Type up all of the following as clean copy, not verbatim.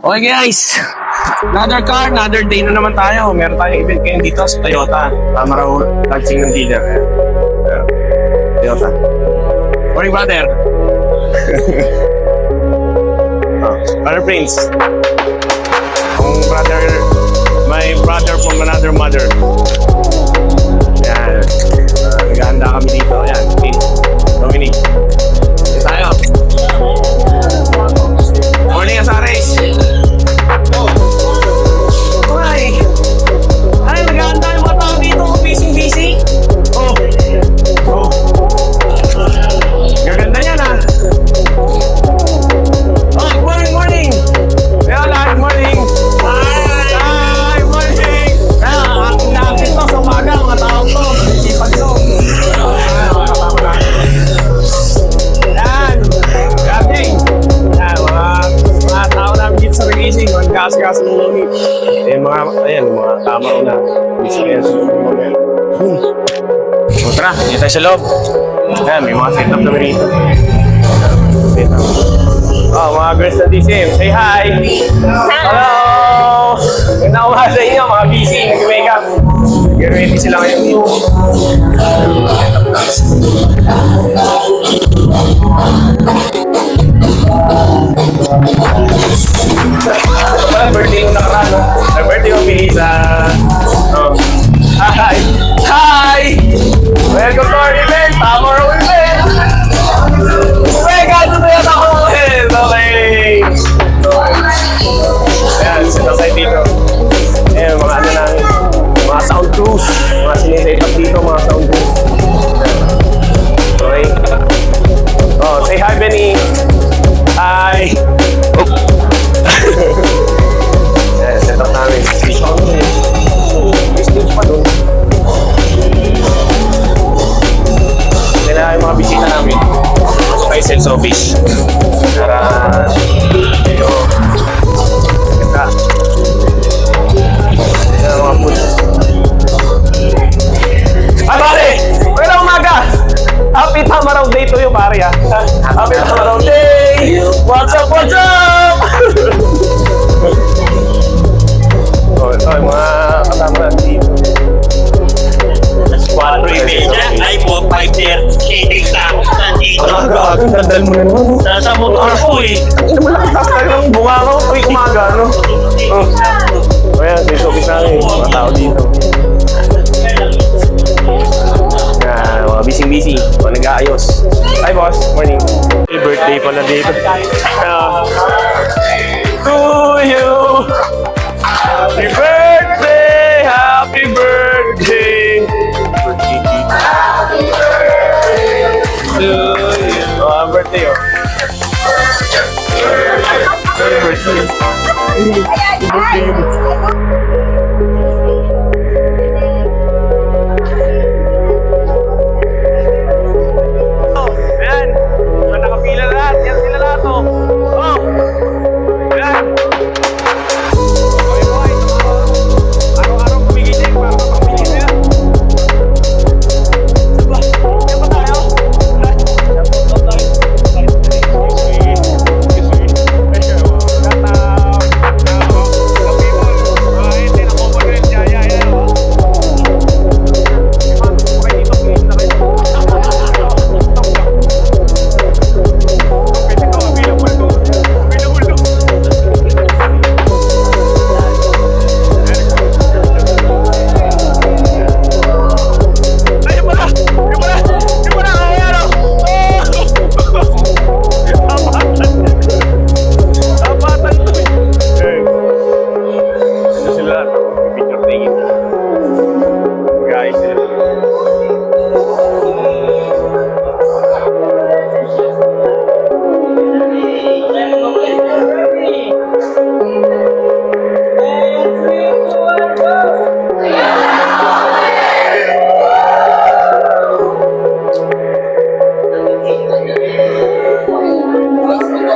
Okay guys, another car, another day na naman tayo. Meron tayong event ngayon dito sa Toyota. Tama raw, launching ng dealer. Toyota. Morning brother. Brother Prince. Ang brother, my brother from another mother. Yan. Naghahanda kami dito. Yan, Dominic. Dito tayo. Morning, Asares. Ay! Ay, naghahanda yung mga tao dito. Busy. Oh. Gaganda yan, ah. Oh, morning. Kaya lang, morning. Hi, morning. Kaya, nakakit to sa umaga, mga tao to. Isipan to. Yan. Gating. Yan, mga tao namin dito sa Regising. Mga gas ng unit. Mga tama na. Business. So, tara, dito tayo sa loob. Ayan, may mga setup na rito. Oh, mga girls na DCM, say hi! Hello! Ganda ko sa inyo, mga busy, nag-make up. Get ready sila ngayon dito. Ito pala, birthday ko nakaraan, no? Birthday ko, Melissa. Hi! Hi! Welcome to our event! Tama raw event! Welcome to Toyota event! Okay! Ayan, sila tayo dito. Ayan, mga ano namin. Mga soundproof. Mga siniset up dito, mga soundproof. Okay. Oh, say hi, Benny! Hi! Oh! Ayan, set up namin. Stage pa doon. Stage pa doon. Kailangan yung mga bisita namin. Masok kayo sales office. Para medyo ganda. Kailangan mga food. Ay pare! Magandang umaga! Happy Tamaraw Day to you pare ha. Happy Tamaraw Day! What's up? Oh, ito yung mga kasama natin dito. 4:30 ay po 5:30 nandito. Ang gandal mo na naman. Sa motor ko eh. Ano mo lakas tayo ng bunga ko tuwing umaga, no? Oh. Ayan, sa showbiz namin, mga tao dito. Yan, mga busy. Mga nag-aayos. Hi, boss. Morning. Happy birthday pala dito. To you. Happy birthday. Happy birthday. To you. Oh, birthday, oh. Happy birthday. Ayan, nakapila lahat. Yan sila lahat, oh. Oh! Ayan. Okay, boy. Araw-araw kumigising para makapili nila. Diba? Yan ba tayo?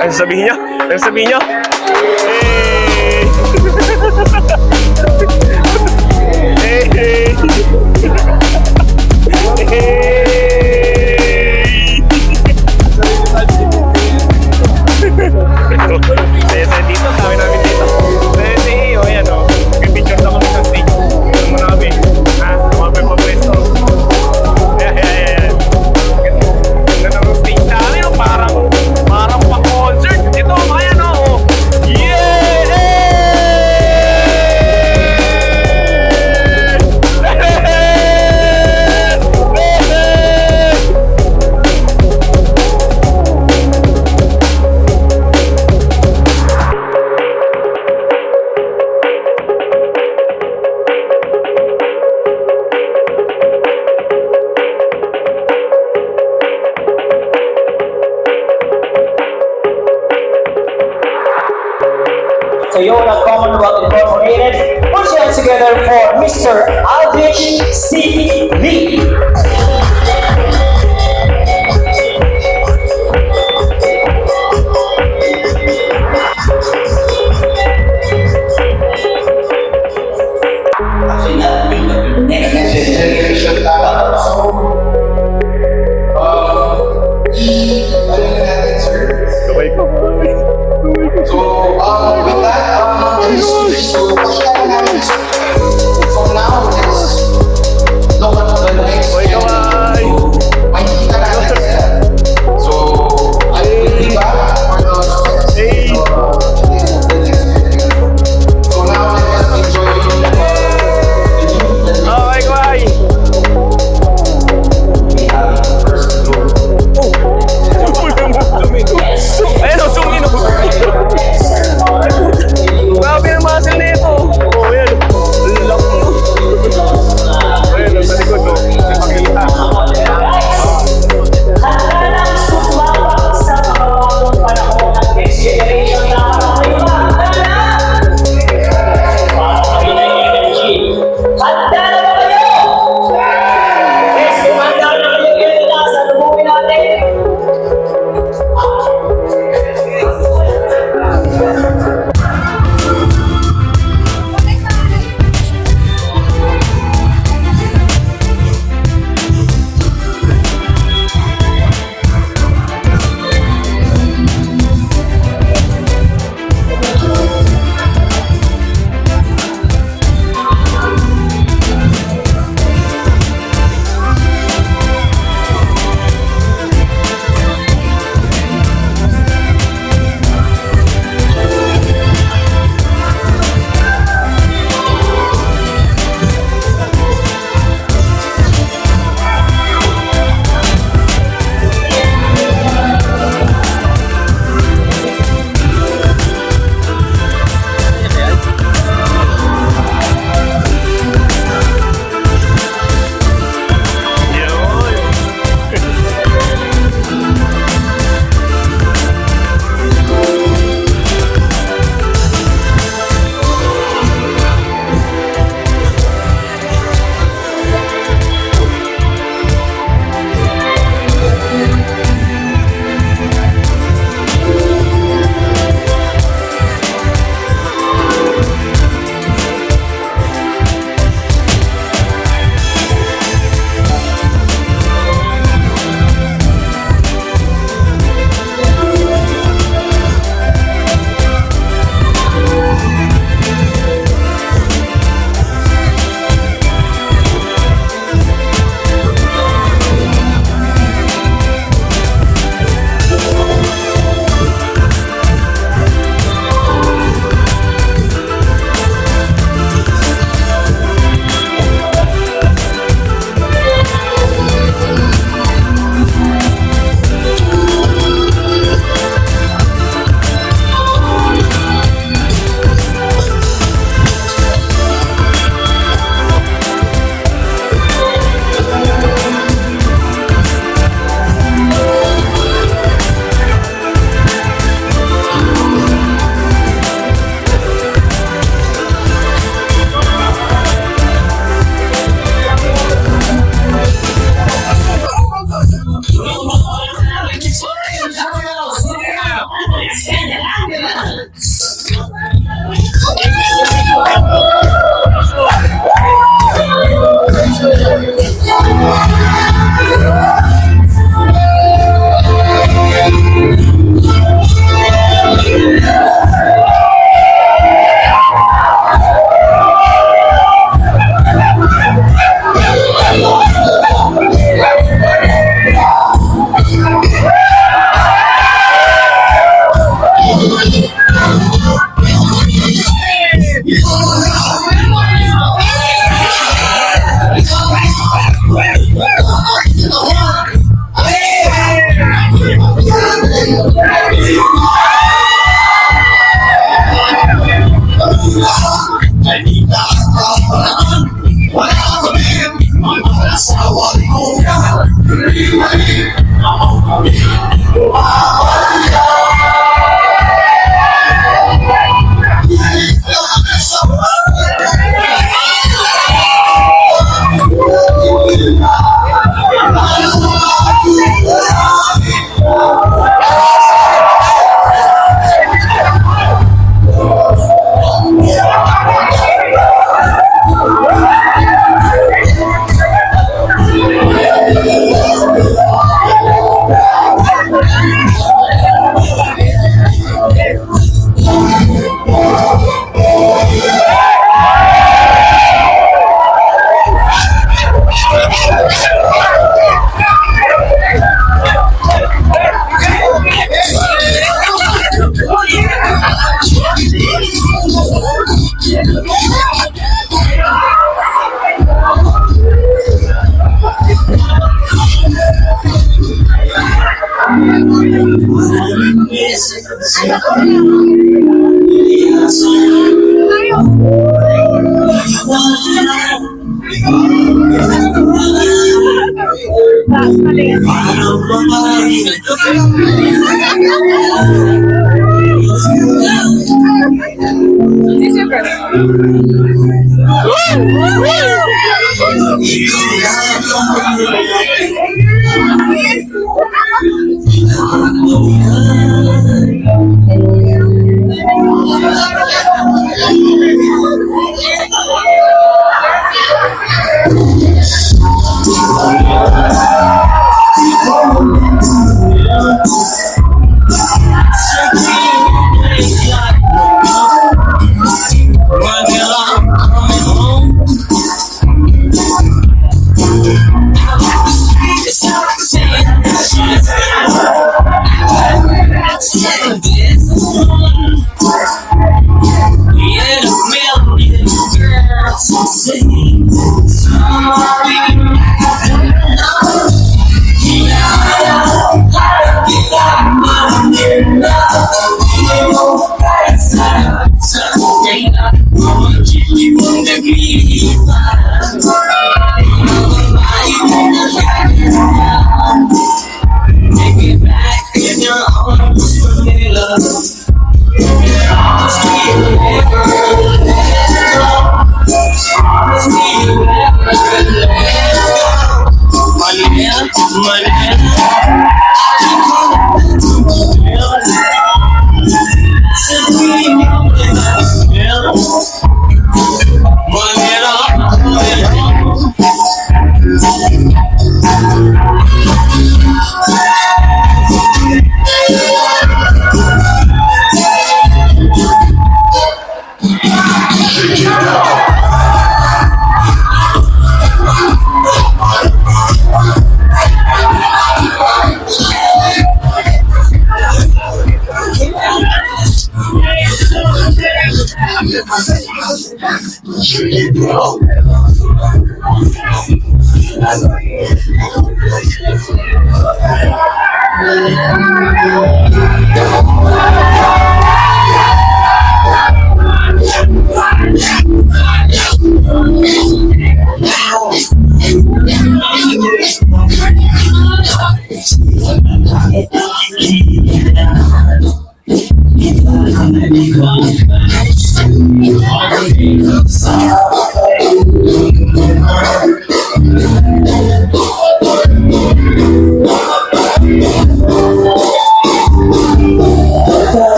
Ano sabihin niyo? Hey! Hey! Hey! Saya dito, kami namin dito. Toyota Commonwealth Incorporated. Put your hands together for Mr. Aldrich C. Lee. Next generation tayo. So, ano na natin, sir? Kamay ko. So, with that, so, pagkakala namin, so now, let's look at the next Kamay, kamay. Makikita natin sila. So, I will be back for the Hey. the next video. So now, let us enjoy the new Okay, kamay. Ayun, zoom in. Grabe ang muscle nito. Oh, yan.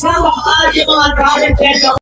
Sama, mga project